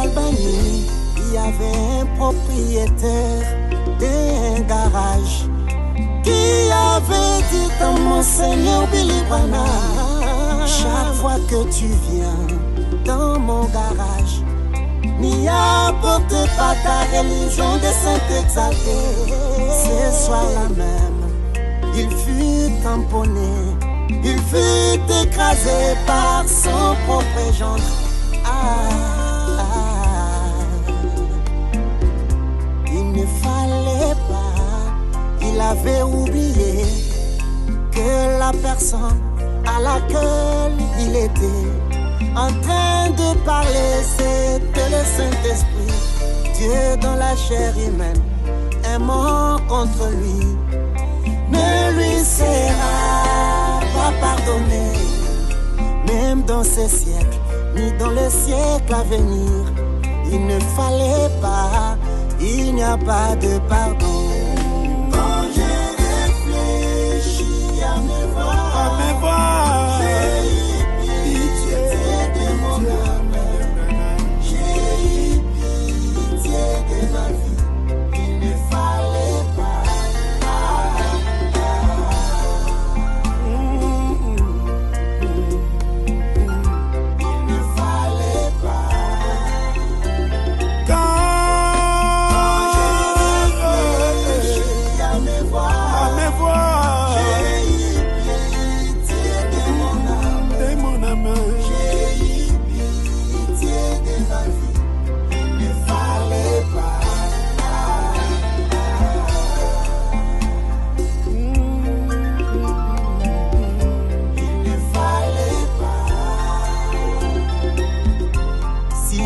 Albanie, il y avait un propriétaire d'un garage qui avait dit à mon Seigneur Billy Branham, chaque fois que tu viens dans mon garage, n'y apporte pas ta religion des saints exaltés. Ce soir-là même, il fut tamponné, il fut écrasé par son propre gendre. Il ne fallait pas, il avait oublié que la personne à laquelle il était en train de parler, c'était le Saint-Esprit. Dieu dans la chair humaine, aimant contre lui, ne lui sera pas pardonné, même dans ces siècles, ni dans le siècle à venir. Il ne fallait pas, il n'y a pas de pardon. Quand j'ai réfléchi à me voir, j'ai eu pitié de mon âme, j'ai eu pitié de ma vie. Il ne fallait pas.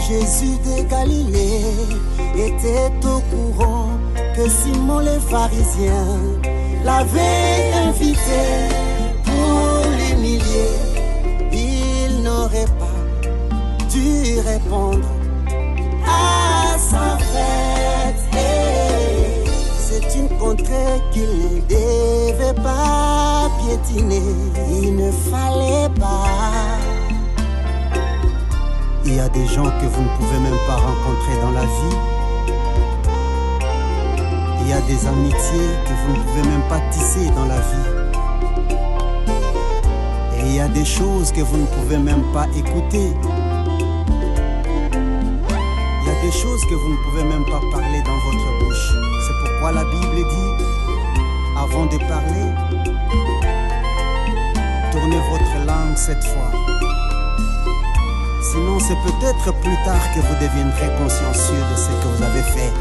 Jésus de Galilée était au courant que Simon le pharisien l'avait invité pour l'humilier. Il n'aurait pas dû répondre à sa fête. C'est une contrée qu'il ne devait pas piétiner. Il ne fallait pas. Il y a des gens que vous ne pouvez même pas rencontrer dans la vie. Il y a des amitiés que vous ne pouvez même pas tisser dans la vie. Et il y a des choses que vous ne pouvez même pas écouter. Il y a des choses que vous ne pouvez même pas parler dans votre bouche. C'est pourquoi la Bible dit, avant de parler, tournez votre langue 7 fois. Sinon, c'est peut-être plus tard que vous deviendrez consciencieux de ce que vous avez fait.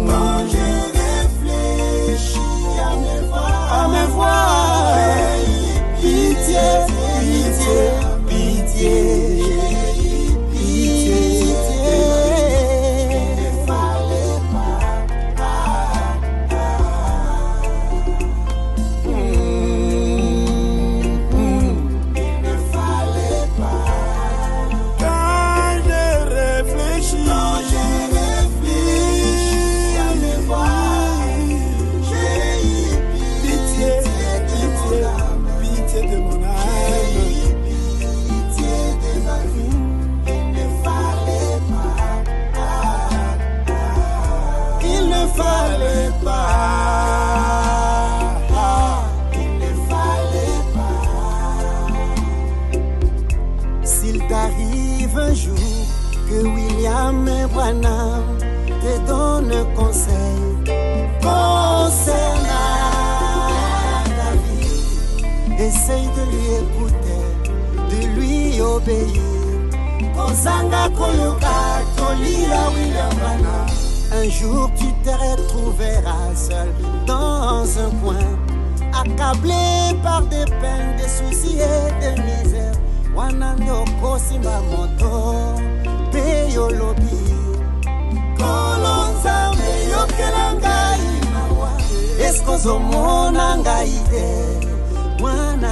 Quand j'ai réfléchi à me voir, pitié, pitié, pitié. T'arrive un jour que William Branham te donne conseil concernant ta vie, essaye de lui écouter, de lui obéir. Kozanga Koloka Tolila William Branham. Un jour tu te retrouveras seul dans un coin, accablé par des peines, des soucis et des misères. Wanando kosimba moto peyo lobi kolonza meyo kelanga imawa eskozo mona ngaide wana